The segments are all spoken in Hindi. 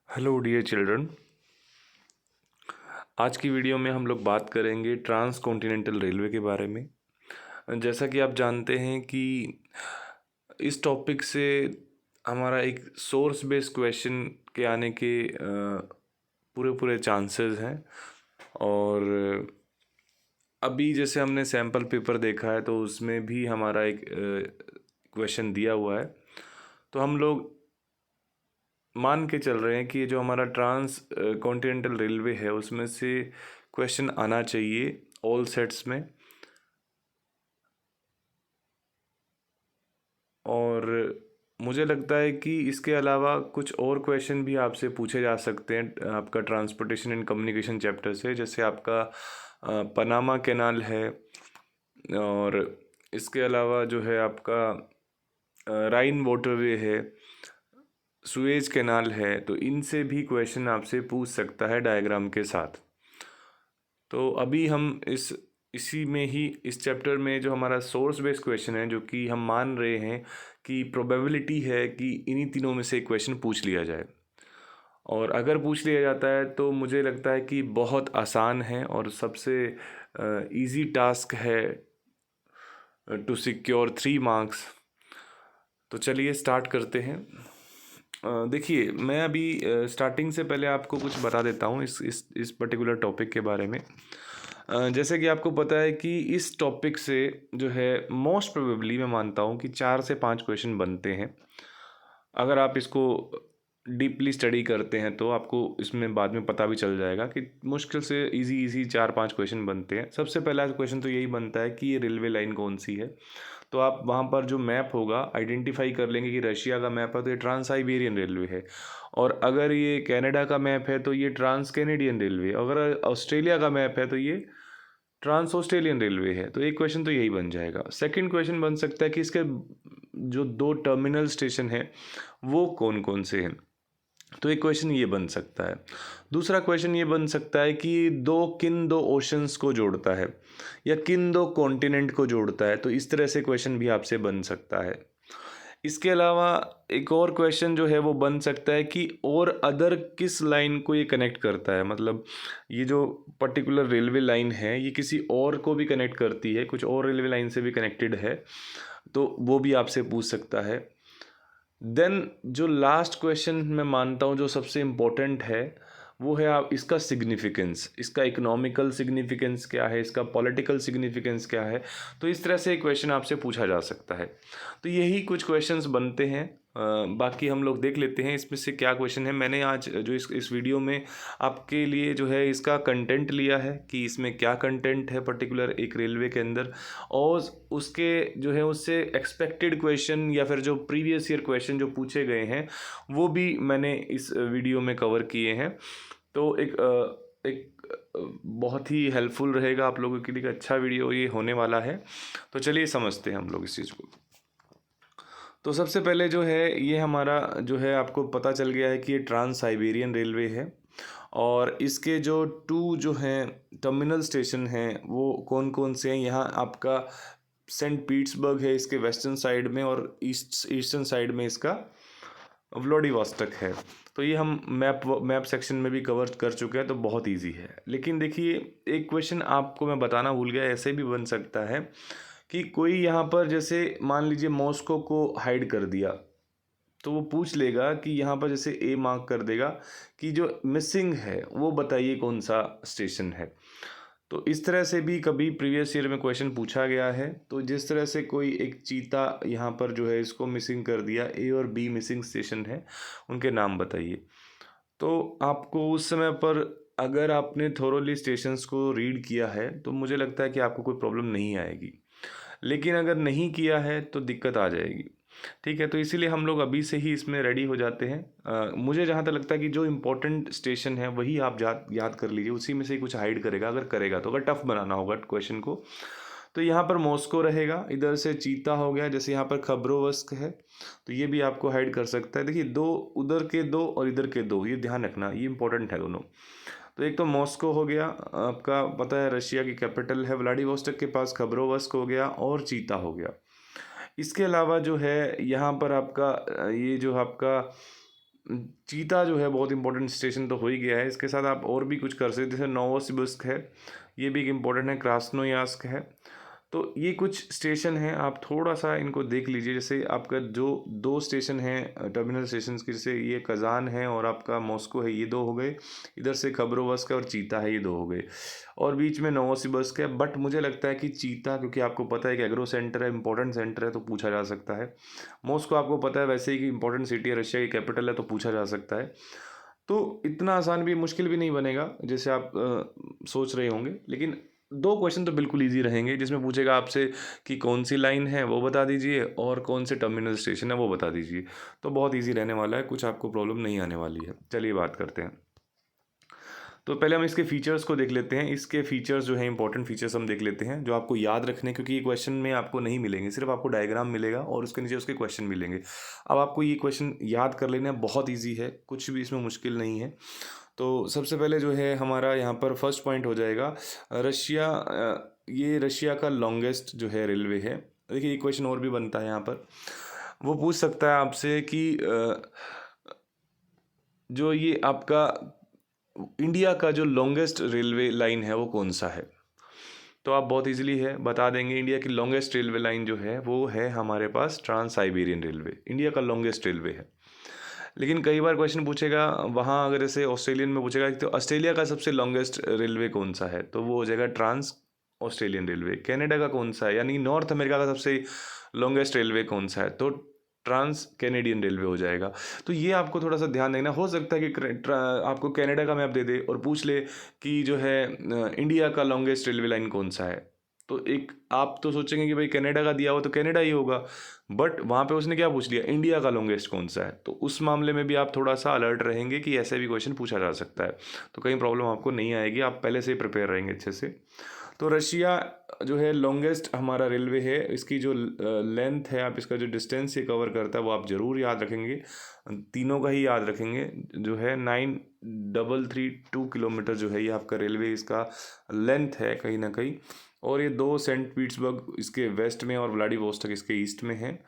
Hello dear children. आज की वीडियो में हम लोग बात करेंगे ट्रांस कॉन्टिनेंटल रेलवे के बारे में। जैसा कि आप जानते हैं कि इस टॉपिक से हमारा एक सोर्स बेस्ड क्वेश्चन के आने के पूरे पूरे चांसेस हैं। और अभी जैसे हमने सैम्पल पेपर देखा है तो उसमें भी हमारा एक क्वेश्चन दिया हुआ है। तो हम लोग मान के चल रहे हैं कि ये जो हमारा ट्रांस कॉन्टिनेंटल रेलवे है उसमें से क्वेश्चन आना चाहिए ऑल सेट्स में। और मुझे लगता है कि इसके अलावा कुछ और क्वेश्चन भी आपसे पूछे जा सकते हैं आपका ट्रांसपोर्टेशन एंड कम्युनिकेशन चैप्टर से। जैसे आपका पनामा कैनाल है, और इसके अलावा जो है आपका राइन वाटरवे है, सुएज कैनाल है। तो इनसे भी क्वेश्चन आपसे पूछ सकता है डायग्राम के साथ। तो अभी हम इसी में ही इस चैप्टर में जो हमारा सोर्स बेस्ड क्वेश्चन है, जो कि हम मान रहे हैं कि प्रोबेबिलिटी है कि इन्हीं तीनों में से एक क्वेश्चन पूछ लिया जाए। और अगर पूछ लिया जाता है तो मुझे लगता है कि बहुत आसान है और सबसे इजी टास्क है टू सिक्योर 3 मार्क्स। तो चलिए स्टार्ट करते हैं। देखिए, मैं अभी स्टार्टिंग से पहले आपको कुछ बता देता हूँ इस पर्टिकुलर टॉपिक के बारे में। जैसे कि आपको पता है कि इस टॉपिक से जो है मोस्ट प्रोबेबली मैं मानता हूँ कि 4 से 5 क्वेश्चन बनते हैं। अगर आप इसको डीपली स्टडी करते हैं तो आपको इसमें बाद में पता भी चल जाएगा कि मुश्किल से इजी इजी 4-5 क्वेश्चन बनते हैं। सबसे पहला क्वेश्चन तो यही बनता है कि ये रेलवे लाइन कौन सी है। तो आप वहाँ पर जो मैप होगा आइडेंटिफाई कर लेंगे कि रशिया का मैप है तो ये ट्रांस साइबेरियन रेलवे है। और अगर ये कनाडा का मैप है तो ये ट्रांस कैनेडियन रेलवे। अगर ऑस्ट्रेलिया का मैप है तो ये ट्रांस ऑस्ट्रेलियन रेलवे है। तो एक क्वेश्चन तो यही बन जाएगा। सेकंड क्वेश्चन बन सकता है कि इसके जो 2 टर्मिनल स्टेशन हैं वो कौन कौन से हैं। तो एक क्वेश्चन ये बन सकता है। दूसरा क्वेश्चन ये बन सकता है कि किन दो ओशंस को जोड़ता है या किन दो कॉन्टिनेंट को जोड़ता है। तो इस तरह से क्वेश्चन भी आपसे बन सकता है। इसके अलावा एक और क्वेश्चन जो है वो बन सकता है कि और अदर किस लाइन को ये कनेक्ट करता है। मतलब ये जो पर्टिकुलर रेलवे लाइन है ये किसी और को भी कनेक्ट करती है, कुछ और रेलवे लाइन से भी कनेक्टेड है। तो वो भी आपसे पूछ सकता है। देन जो लास्ट क्वेश्चन मैं मानता हूँ जो सबसे इम्पोर्टेंट है वो है आप इसका सिग्निफिकेंस, इसका इकोनॉमिकल सिग्निफिकेंस क्या है, इसका पॉलिटिकल सिग्निफिकेंस क्या है। तो इस तरह से एक क्वेश्चन आपसे पूछा जा सकता है। तो यही कुछ क्वेश्चंस बनते हैं। बाकी हम लोग देख लेते हैं इसमें से क्या क्वेश्चन है। मैंने आज जो इस वीडियो में आपके लिए जो है इसका कंटेंट लिया है कि इसमें क्या कंटेंट है पर्टिकुलर एक रेलवे के अंदर, और उसके जो है उससे एक्सपेक्टेड क्वेश्चन या फिर जो प्रीवियस ईयर क्वेश्चन जो पूछे गए हैं वो भी मैंने इस वीडियो में कवर किए हैं। तो बहुत ही हेल्पफुल रहेगा आप लोगों के लिए, अच्छा वीडियो ये होने वाला है। तो चलिए समझते हैं हम लोग इस चीज़ को। तो सबसे पहले जो है ये हमारा जो है आपको पता चल गया है कि ये ट्रांस साइबेरियन रेलवे है। और इसके जो 2 जो हैं टर्मिनल स्टेशन हैं वो कौन कौन से हैं। यहाँ आपका सेंट पीटर्सबर्ग है इसके वेस्टर्न साइड में, और ईस्टर्न साइड में इसका व्लादिवोस्टोक है। तो ये हम मैप सेक्शन में भी कवर कर चुके हैं, तो बहुत इजी है। लेकिन देखिए, एक क्वेश्चन आपको मैं बताना भूल गया, ऐसे भी बन सकता है कि कोई यहाँ पर जैसे मान लीजिए मॉस्को को हाइड कर दिया, तो वो पूछ लेगा कि यहाँ पर जैसे ए मार्क कर देगा कि जो मिसिंग है वो बताइए कौन सा स्टेशन है। तो इस तरह से भी कभी प्रीवियस ईयर में क्वेश्चन पूछा गया है। तो जिस तरह से कोई एक चीता यहाँ पर जो है इसको मिसिंग कर दिया, ए और बी मिसिंग स्टेशन है, उनके नाम बताइए। तो आपको उस समय पर अगर आपने थोरोली स्टेशंस को रीड किया है तो मुझे लगता है कि आपको कोई प्रॉब्लम नहीं आएगी। लेकिन अगर नहीं किया है तो दिक्कत आ जाएगी। ठीक है, तो इसीलिए हम लोग अभी से ही इसमें रेडी हो जाते हैं। मुझे जहाँ तक लगता है कि जो इम्पोर्टेंट स्टेशन है वही आप याद कर लीजिए, उसी में से ही कुछ हाइड करेगा अगर करेगा तो। अगर टफ बनाना होगा क्वेश्चन को तो यहाँ पर मॉस्को रहेगा, इधर से चीता हो गया, जैसे यहाँ पर खबरोवस्क है तो ये भी आपको हाइड कर सकता है। देखिए, 2 उधर के 2 और इधर के 2, ये ध्यान रखना, ये इंपॉर्टेंट है दोनों। तो एक तो मॉस्को हो गया, आपका पता है रशिया की कैपिटल है। व्लादिवोस्टोक के पास खबरोवस्क हो गया और चीता हो गया। इसके अलावा जो है यहाँ पर आपका ये जो आपका चीता जो है बहुत इंपॉर्टेंट स्टेशन तो हो ही गया है। इसके साथ आप और भी कुछ कर सकते हैं, जैसे नोवोसिबिर्स्क है, ये भी एक इम्पोर्टेंट है, क्रास्नोयार्स्क है। तो ये कुछ स्टेशन हैं, आप थोड़ा सा इनको देख लीजिए। जैसे आपका जो दो स्टेशन हैं टर्मिनल स्टेशन की, जैसे ये कज़ान है और आपका मॉस्को है, ये दो हो गए। इधर से खबरोवस्क है और चीता है, ये दो हो गए। और बीच में नोवोसिबिर्स्क है। बट मुझे लगता है कि चीता, क्योंकि आपको पता है कि एग्रो सेंटर है, इंपॉर्टेंट सेंटर है, तो पूछा जा सकता है। मॉस्को आपको पता है वैसे ही कि इंपॉर्टेंट सिटी है, रशिया की कैपिटल है, तो पूछा जा सकता है। तो इतना आसान भी, मुश्किल भी नहीं बनेगा जैसे आप सोच रहे होंगे। लेकिन दो क्वेश्चन तो बिल्कुल इजी रहेंगे, जिसमें पूछेगा आपसे कि कौन सी लाइन है वो बता दीजिए और कौन से टर्मिनल स्टेशन है वो बता दीजिए। तो बहुत इजी रहने वाला है, कुछ आपको प्रॉब्लम नहीं आने वाली है। चलिए बात करते हैं। तो पहले हम इसके फीचर्स को देख लेते हैं। इसके फीचर्स जो है, इंपॉर्टेंट फीचर्स हम देख लेते हैं जो आपको याद रखने, क्योंकि ये क्वेश्चन में आपको नहीं मिलेंगे, सिर्फ आपको डायग्राम मिलेगा और उसके नीचे उसके क्वेश्चन मिलेंगे। अब आपको ये क्वेश्चन याद कर लेना बहुत ईजी है, कुछ भी इसमें मुश्किल नहीं है। तो सबसे पहले जो है हमारा यहाँ पर फर्स्ट पॉइंट हो जाएगा रशिया। ये रशिया का लॉन्गेस्ट जो है रेलवे है। देखिए ये क्वेश्चन और भी बनता है यहाँ पर, वो पूछ सकता है आपसे कि जो ये आपका इंडिया का जो लॉन्गेस्ट रेलवे लाइन है वो कौन सा है। तो आप बहुत इजीली है बता देंगे, इंडिया की लॉन्गेस्ट रेलवे लाइन जो है वो है हमारे पास ट्रांस साइबेरियन रेलवे, इंडिया का लॉन्गेस्ट रेलवे है। लेकिन कई बार क्वेश्चन पूछेगा वहाँ, अगर जैसे ऑस्ट्रेलियन में पूछेगा तो ऑस्ट्रेलिया का सबसे लॉन्गेस्ट रेलवे कौन सा है, तो वो हो जाएगा ट्रांस ऑस्ट्रेलियन रेलवे। कनाडा का कौन सा है, यानी नॉर्थ अमेरिका का सबसे लॉन्गेस्ट रेलवे कौन सा है, तो ट्रांस कैनेडियन रेलवे हो जाएगा। तो ये आपको थोड़ा सा ध्यान देना। हो सकता है कि आपको कनाडा का मैप दे दे और पूछ ले कि जो है इंडिया का लॉन्गेस्ट रेलवे लाइन कौन सा है, तो एक आप तो सोचेंगे कि भाई कनाडा का दिया हो तो कनाडा ही होगा। बट वहाँ पे उसने क्या पूछ लिया, इंडिया का लॉन्गेस्ट कौन सा है। तो उस मामले में भी आप थोड़ा सा अलर्ट रहेंगे कि ऐसे भी क्वेश्चन पूछा जा सकता है, तो कहीं प्रॉब्लम आपको नहीं आएगी, आप पहले से ही प्रिपेयर रहेंगे अच्छे से। तो रशिया जो है लॉन्गेस्ट हमारा रेलवे है। इसकी जो लेंथ है, आप इसका जो डिस्टेंस ये कवर करता है वो आप ज़रूर याद रखेंगे, तीनों का ही याद रखेंगे। जो है 9332 किलोमीटर जो है ये आपका रेलवे, इसका लेंथ है कहीं ना कहीं। और ये दो सेंट पीटर्सबर्ग इसके वेस्ट में और व्लादिवोस्टोक इसके ईस्ट में है।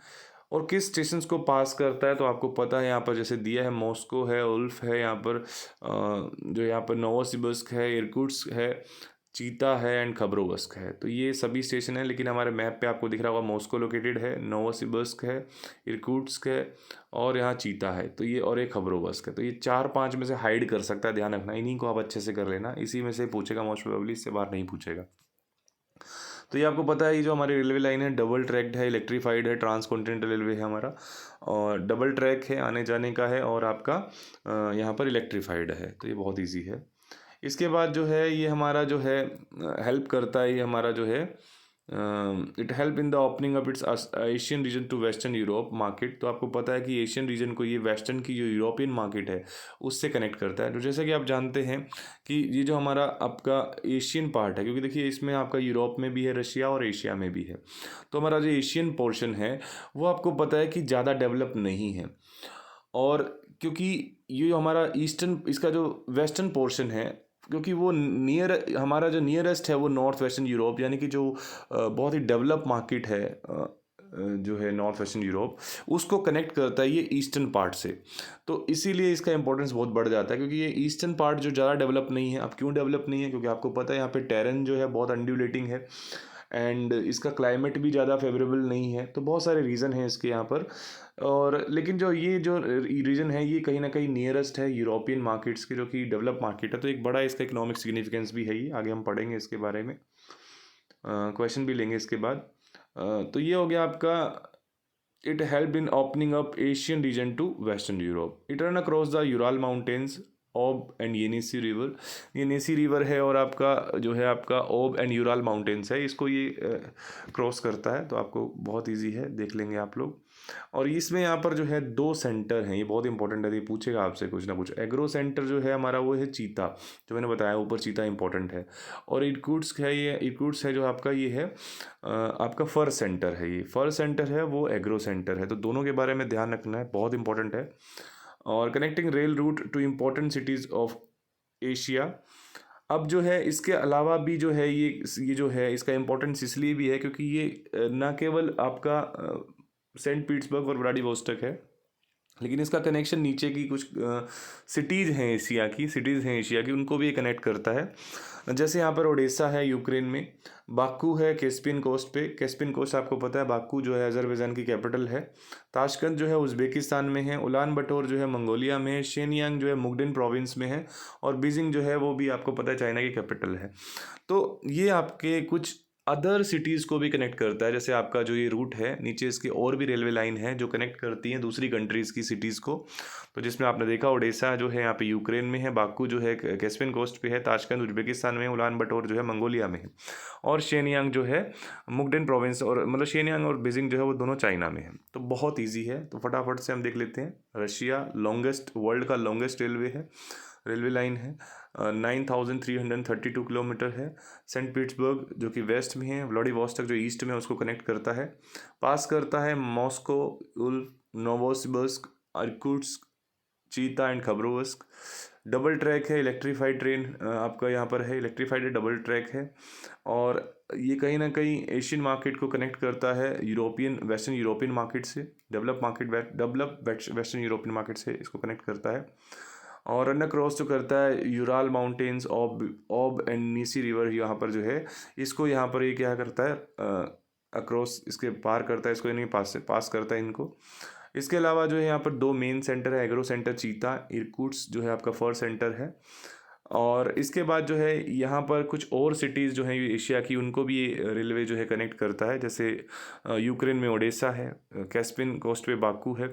और किस स्टेशंस को पास करता है तो आपको पता है, यहाँ पर जैसे दिया है मॉस्को है, उल्फ है, यहाँ पर जो यहाँ पर नोवोसिबिर्स्क है, इरकुट्स्क है, चीता है एंड खबरोवस्क है। तो ये सभी स्टेशन है, लेकिन हमारे मैप पे आपको दिख रहा होगा मॉस्को लोकेटेड है, नोवोसिबिर्स्क है, इरकुट्स्क है और यहाँ चीता है। तो ये और एक खबरोवस्क है। तो ये 4-5 में से हाइड कर सकता है, ध्यान रखना। इन्हीं को आप अच्छे से कर लेना, इसी में से पूछेगा मोस्ट प्रोबेबली, इससे बाहर नहीं पूछेगा। तो ये आपको पता है, ये जो हमारी रेलवे लाइन है डबल ट्रैक्ड है, इलेक्ट्रीफाइड है, ट्रांस कॉन्टिनेंटल रेलवे है हमारा, और डबल ट्रैक है, आने जाने का है, और आपका यहाँ पर इलेक्ट्रीफाइड है। तो ये बहुत ईजी है। इसके बाद जो है ये हमारा जो है हेल्प करता है, ये हमारा जो है it help in the opening up its Asian region to western Europe market. तो आपको पता है कि एशियन रीजन को ये वेस्टर्न की जो यूरोपियन मार्केट है उससे कनेक्ट करता है। तो जैसा कि आप जानते हैं कि ये जो हमारा आपका एशियन पार्ट है, क्योंकि देखिए इसमें आपका यूरोप में भी है रशिया और एशिया में भी है, तो हमारा जो एशियन पोर्शन है वो आपको पता है कि ज़्यादा डेवलप नहीं है। और क्योंकि ये जो हमारा ईस्टर्न, इसका जो वेस्टर्न पोर्शन है, क्योंकि वो नियर, हमारा जो नियरेस्ट है वो नॉर्थ वेस्टर्न यूरोप, यानी कि जो बहुत ही डेवलप मार्केट है जो है नॉर्थ वेस्टर्न यूरोप, उसको कनेक्ट करता है ये ईस्टर्न पार्ट से। तो इसीलिए इसका इंपॉर्टेंस बहुत बढ़ जाता है, क्योंकि ये ईस्टर्न पार्ट जो ज़्यादा डेवलप नहीं है। अब क्यों डेवलप नहीं है, क्योंकि आपको पता है यहाँ पे टेरेन जो है बहुत अनड्यूलेटिंग है एंड इसका क्लाइमेट भी ज़्यादा फेवरेबल नहीं है। तो बहुत सारे रीज़न हैं इसके यहाँ पर। और लेकिन जो ये जो रीजन है ये कहीं ना कहीं नियरेस्ट है यूरोपियन मार्केट्स के, जो कि डेवलप मार्केट है। तो एक बड़ा इसका इकोनॉमिक सिग्निफिकेंस भी है, ये आगे हम पढ़ेंगे इसके बारे में, क्वेश्चन भी लेंगे इसके बाद। तो ये हो गया आपका, it help in opening up Asian region to western Europe. It run across the Ural mountains, Ob and Yenisei river. Yenisei river है और आपका जो है आपका ओब एंड यूराल माउंटेन्स है, इसको ये क्रॉस करता है। तो आपको बहुत इजी है, देख लेंगे आप लोग। और इसमें यहाँ पर जो है दो सेंटर हैं, ये बहुत इंपॉर्टेंट है, ये पूछेगा आपसे कुछ ना कुछ। एग्रो सेंटर जो है हमारा वो है चीता, जो मैंने बताया ऊपर, चीता इंपॉर्टेंट है। और इरकुट्स्क है, ये इरकुट्स्क है जो आपका ये है आपका फर सेंटर है, ये फर सेंटर है वो एग्रो सेंटर है। तो दोनों के बारे में ध्यान रखना है, बहुत इंपॉर्टेंट है। और connecting rail route to important cities of Asia. अब जो है इसके अलावा भी जो है ये जो है इसका इम्पोर्टेंस इसलिए भी है क्योंकि ये न केवल आपका सेंट पीटर्सबर्ग और व्लादिवोस्टोक है, लेकिन इसका कनेक्शन नीचे की कुछ सिटीज़ हैं एशिया की, उनको भी ये कनेक्ट करता है। जैसे यहाँ पर ओडेसा है यूक्रेन में, बाकू है कैस्पियन कोस्ट पे, कैस्पियन कोस्ट आपको पता है, बाकू जो है अजरबैजान की कैपिटल है, ताशकंद जो है उज़्बेकिस्तान में है, उलान बटोर जो है मंगोलिया में है, शेनयांग जो है मुगडिन प्रोविंस में है, और बीजिंग जो है वो भी आपको पता है चाइना की कैपिटल है। तो ये आपके कुछ अदर सिटीज़ को भी कनेक्ट करता है। जैसे आपका जो ये रूट है, नीचे इसकी और भी रेलवे लाइन है जो कनेक्ट करती हैं दूसरी कंट्रीज़ की सिटीज़ को। तो जिसमें आपने देखा ओडेसा जो है यहाँ पे यूक्रेन में है, बाकू जो है कैस्पियन कोस्ट पे है, ताशकंद उज़्बेकिस्तान में है, उलान बटोर जो है मंगोलिया में है, और शेनयांग जो है मुगडेन प्रोविंस, और मतलब शेनयांग और बीजिंग जो है वो दोनों चाइना में है। तो बहुत ईजी है, तो फटाफट से हम देख लेते हैं। रशिया वर्ल्ड का लॉन्गेस्ट रेलवे लाइन है, 9332 किलोमीटर है। सेंट पीटर्सबर्ग जो कि वेस्ट में है, व्लादिवोस्टॉक जो ईस्ट में है, उसको कनेक्ट करता है, पास करता है Moscow, Ulf, Novosibirsk, Irkutsk, Chita and Khabarovsk. Double track है, इलेक्ट्रीफाइड ट्रेन आपका यहाँ पर है, इलेक्ट्रीफाइड डबल ट्रैक है, और ये कहीं ना कहीं एशियन मार्केट को कनेक्ट करता है वेस्टर्न यूरोपियन मार्केट से, डेवलप वेस्टर्न यूरोपियन मार्केट से इसको कनेक्ट करता है। और रन क्रॉस जो करता है Ural mountains, Ob and Yenisei river यहाँ पर जो है, इसको यहाँ पर ये क्या करता है, अक्रॉस इसके पार करता है इसको, यानी पास करता है इनको। इसके अलावा जो है यहाँ पर दो मेन सेंटर है, एग्रो सेंटर चीता, इरकुट्स्क जो है आपका फर सेंटर है। और इसके बाद जो है यहाँ पर कुछ और सिटीज़ जो हैं एशिया की, उनको भी ये रेलवे जो है कनेक्ट करता है। जैसे यूक्रेन में ओडेसा है, कैस्पियन कोस्ट पे बाकू है,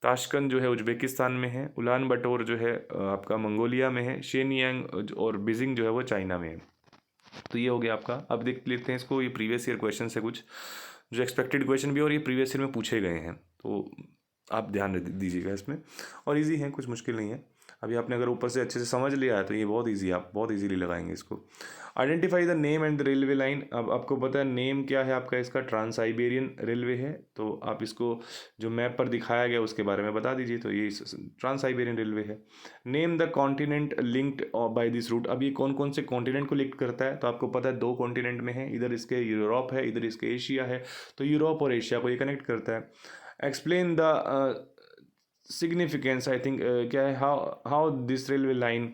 ताशकंद जो है उज़्बेकिस्तान में है, उलान बटोर जो है आपका मंगोलिया में है, शेनयांग और बीजिंग जो है वो चाइना में है। तो ये हो गया आपका। अब देख लेते हैं इसको, ये प्रीवियस ईयर क्वेश्चन है कुछ जो एक्सपेक्टेड क्वेश्चन भी और ये प्रीवियस ईयर में पूछे गए हैं, तो आप ध्यान दीजिएगा इसमें। और इजी है, कुछ मुश्किल नहीं है। अभी आपने अगर ऊपर से अच्छे से समझ लिया है तो ये बहुत इजी है, आप बहुत इजीली लगाएंगे इसको। Identify the name and the railway line. अब आपको पता है नेम क्या है आपका, इसका ट्रांस साइबेरियन रेलवे है, तो आप इसको जो मैप पर दिखाया गया उसके बारे में बता दीजिए। तो ये ट्रांस साइबेरियन रेलवे है। Name the continent linked by this route. अब ये कौन कौन से कॉन्टिनेंट को लिंक करता है, तो आपको पता है दो कॉन्टिनेंट में है, इधर इसके यूरोप है, इधर इसके एशिया है, तो यूरोप और एशिया को ये कनेक्ट करता है। Explain the significance, I think क्या है, how this railway line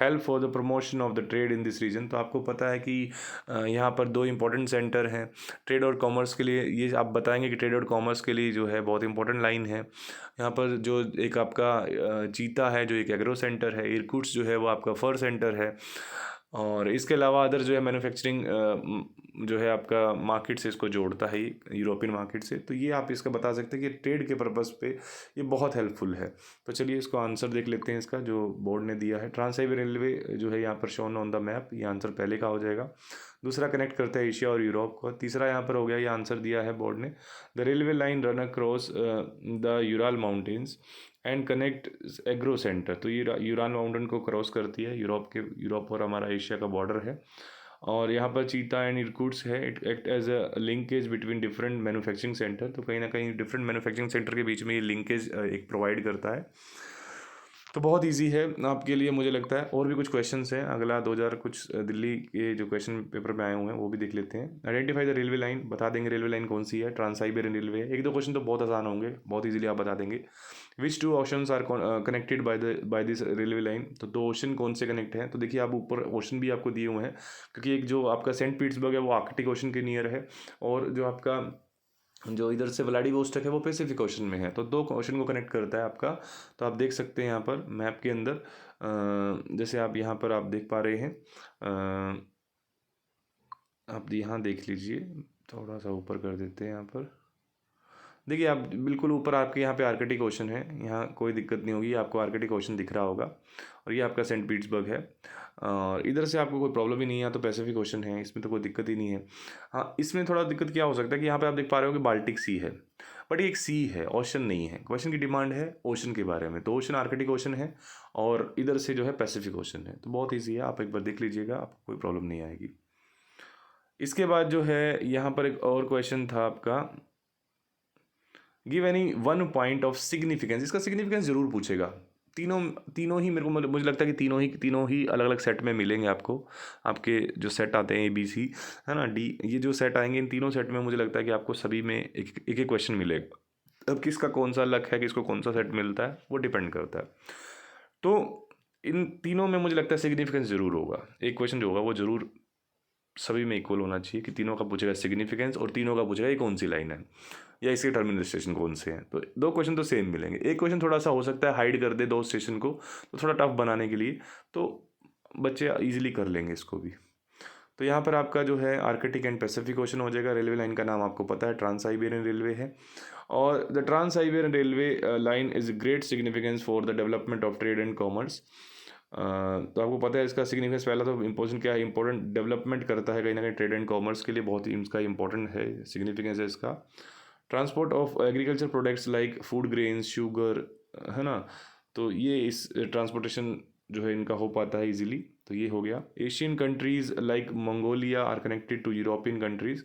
help for the promotion of the trade in this region. तो आपको पता है कि यहाँ पर दो इंपॉर्टेंट सेंटर हैं ट्रेड और कॉमर्स के लिए, ये आप बताएंगे कि ट्रेड और कॉमर्स के लिए जो है बहुत इंपॉर्टेंट लाइन है। यहाँ पर जो एक आपका चीता है जो एक एग्रो सेंटर है, इरकुट्स्क जो है वो आपका फर सेंटर है, और इसके अलावा अदर जो है मैन्युफैक्चरिंग जो है आपका मार्केट से इसको जोड़ता है यूरोपियन मार्केट से। तो ये आप इसका बता सकते हैं कि ट्रेड के पर्पज़ पे ये बहुत हेल्पफुल है। तो चलिए इसको आंसर देख लेते हैं इसका जो बोर्ड ने दिया है। ट्रांस साइबेरियन रेलवे जो है यहाँ पर शोन ऑन द मैप, ये आंसर पहले का हो जाएगा। दूसरा कनेक्ट करता है एशिया और यूरोप को। तीसरा यहाँ पर हो गया, ये आंसर दिया है बोर्ड ने। The railway line run across the Ural mountains and connect agro centre. तो ये यूराल माउंटेन को क्रॉस करती है, यूरोप और हमारा एशिया का बॉर्डर है। और यहाँ पर चीता एंड इरकुट्स्क है, it act as a linkage between different manufacturing centre. तो कहीं ना कहीं डिफरेंट मैन्युफैक्चरिंग सेंटर के बीच में ये लिंकेज एक प्रोवाइड करता है। तो बहुत इजी है आपके लिए मुझे लगता है। और भी कुछ क्वेश्चंस हैं, अगला 2000 कुछ दिल्ली के जो क्वेश्चन पेपर में आए हुए हैं वो भी देख लेते हैं। आइडेंटिफाई द रेलवे लाइन, बता देंगे रेलवे लाइन कौन सी है। ट्रांस साइबेरियन रेलवे है। एक दो क्वेश्चन तो बहुत आसान होंगे, बहुत इजीली आप बता देंगे। Which two oceans are connected by this railway line. तो दो ओशन कौन से कनेक्ट हैं, तो देखिए आप ऊपर ओशन भी आपको दिए हुए हैं, क्योंकि एक जो आपका सेंट पीटर्सबर्ग है वो आर्कटिक ओशन के नियर है, और जो आपका जो इधर से व्लादिवोस्टॉक है वो पैसिफिक ओशन में है। तो दो ओशन को कनेक्ट करता है आपका। तो आप देख सकते हैं यहाँ पर मैप के अंदर, जैसे आप यहाँ पर आप देख पा रहे हैं, आप यहाँ देख लीजिए, थोड़ा सा ऊपर कर देते हैं यहाँ पर। देखिए आप बिल्कुल ऊपर आपके यहाँ पे आर्कटिक ओशन है, यहाँ कोई दिक्कत नहीं होगी, आपको आर्कटिक ओशन दिख रहा होगा। और ये आपका सेंट पीटर्सबर्ग है, और इधर से आपको कोई प्रॉब्लम ही नहीं है, तो पैसिफिक ओशन है, इसमें तो कोई दिक्कत ही नहीं है। हाँ, इसमें थोड़ा दिक्कत क्या हो सकता है कि यहाँ पे आप देख पा रहे हो कि बाल्टिक सी है, बट ये एक सी है, ओशन नहीं है। क्वेश्चन की डिमांड है ओशन के बारे में, तो ओशन आर्कटिक ओशन है, और इधर से जो है पैसिफिक ओशन है। तो बहुत ईजी है, आप एक बार देख लीजिएगा, आपको कोई प्रॉब्लम नहीं आएगी। इसके बाद जो है यहाँ पर एक और क्वेश्चन था आपका, give any one point of significance. इसका सिग्निफिकेंस जरूर पूछेगा। तीनों तीनों ही मेरे को मुझे लगता है कि तीनों ही अलग अलग सेट में मिलेंगे आपको। आपके जो सेट आते हैं ABC है ना, D, ये जो सेट आएंगे इन तीनों सेट में मुझे लगता है कि आपको सभी में एक एक क्वेश्चन मिलेगा। अब किसका कौन सा लक है, किसको कौन सा सेट मिलता है, वो डिपेंड करता है। तो इन तीनों में मुझे लगता है सिग्निफिकेंस ज़रूर होगा। एक क्वेश्चन जो होगा वो ज़रूर सभी में इक्वल होना चाहिए कि तीनों का पूछेगा सिग्निफिकेंस और तीनों का पूछेगा ये कौन सी लाइन है या इसके टर्मिनल स्टेशन कौन से हैं। तो दो क्वेश्चन तो सेम मिलेंगे। एक क्वेश्चन थोड़ा सा हो सकता है हाइड कर दे दो स्टेशन को, तो थोड़ा टफ बनाने के लिए, तो बच्चे इजीली कर लेंगे इसको भी। तो यहाँ पर आपका जो है आर्कटिक एंड पैसिफिक ओशन हो जाएगा। रेलवे लाइन का नाम आपको पता है, ट्रांस साइबेरियन रेलवे है। और the trans Siberian railway line is great significance for the development of trade and commerce. तो आपको पता है इसका सिग्निफिकेंस, पहला तो इम्पोर्टेंट क्या है, इंपॉर्टेंट डेवलपमेंट करता है कहीं ना कहीं ट्रेड एंड कॉमर्स के लिए, बहुत ही इसका इंपॉर्टेंट है, सिग्निफिकेंस है इसका। Transport of agriculture products like food grains sugar, है ना, तो ये इस ट्रांसपोर्टेशन जो है इनका हो पाता है इजीली। तो ये हो गया। Asian countries like Mongolia are connected to European countries,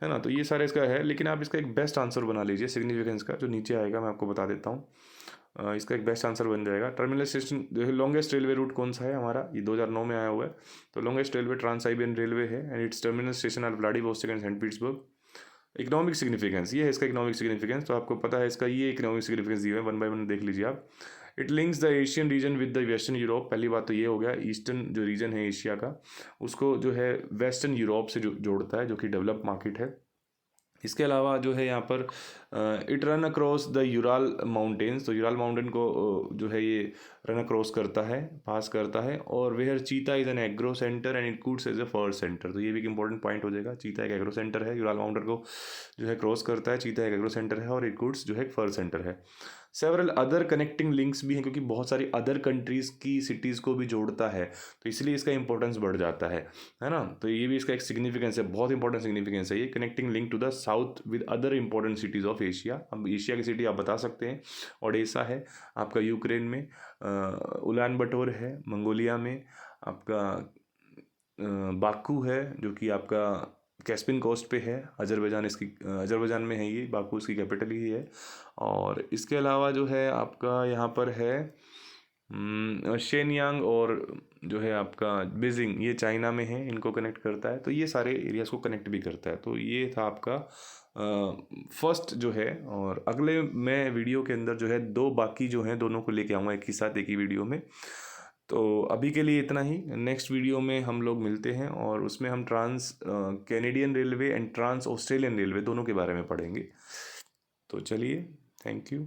है ना, तो ये सारे इसका है। लेकिन आप इसका एक बेस्ट आंसर बना लीजिए सिग्निफिकेंस का, जो नीचे आएगा मैं आपको बता देता हूँ। इसका एक बेस्ट आंसर बन जाएगा। टर्मिनल स्टेशन जो है, लॉन्गेस्ट रेलवे रूट कौन सा है हमारा, ये 2009 में आया हुआ है। तो longest railway trans Siberian railway है and its terminal station are Vladivostok and Saint Petersburg. Economic significance, ये है इसका इकोनॉमिक सिग्निफिकेंस, तो आपको पता है इसका ये इकोनॉमिक सिग्निफिकेंस दिया है, वन बाय वन देख लीजिए आप। It links the Asian region with the western Europe, पहली बात तो ये हो गया, ईस्टर्न जो रीजन है एशिया का उसको जो है वेस्टर्न यूरोप से जोड़ता है, जो कि डेवलप मार्केट है। इसके अलावा जो है यहाँ पर it run across the Ural mountains, तो यूराल माउंटेन को जो है ये रन अक्रॉस करता है, पास करता है। और where Chita is an agro centre and Irkutsk as a fur centre, तो ये भी एक इंपॉर्टेंट पॉइंट हो जाएगा। चीता एक एग्रो सेंटर है, यूराल माउंटेन को जो है क्रॉस करता है, चीता एक एग्रो सेंटर है और इटकूट्स जो है एक फर सेंटर है। सेवरल अदर कनेक्टिंग लिंक्स भी हैं, क्योंकि बहुत सारी अदर कंट्रीज़ की सिटीज़ को भी जोड़ता है, तो इसलिए इसका इंपॉर्टेंस बढ़ जाता है ना। तो ये भी इसका एक सिग्निफिकेंस है, बहुत इंपॉर्टेंट सिग्निफिकेंस है ये। Connecting link to the south with other important cities of Asia, अब एशिया की सिटी आप बता सकते हैं, ओडेसा है आपका यूक्रेन में, उलान बटोर है मंगोलिया में, आपका बाकू है जो कि आपका कैस्पियन कोस्ट पे है, अजरबैजान इसकी अजरबैजान में है ये, बाकू इसकी कैपिटल ही है। और इसके अलावा जो है आपका यहाँ पर है शेनयांग और जो है आपका बीजिंग, ये चाइना में है, इनको कनेक्ट करता है। तो ये सारे एरियाज़ को कनेक्ट भी करता है। तो ये था आपका फर्स्ट जो है। और अगले मैं वीडियो के अंदर जो है दो बाकी जो हैं दोनों को लेके आऊँगा एक ही साथ एक ही वीडियो में। तो अभी के लिए इतना ही। नेक्स्ट वीडियो में हम लोग मिलते हैं और उसमें हम trans Canadian railway and trans Australian railway दोनों के बारे में पढ़ेंगे। तो चलिए, थैंक यू।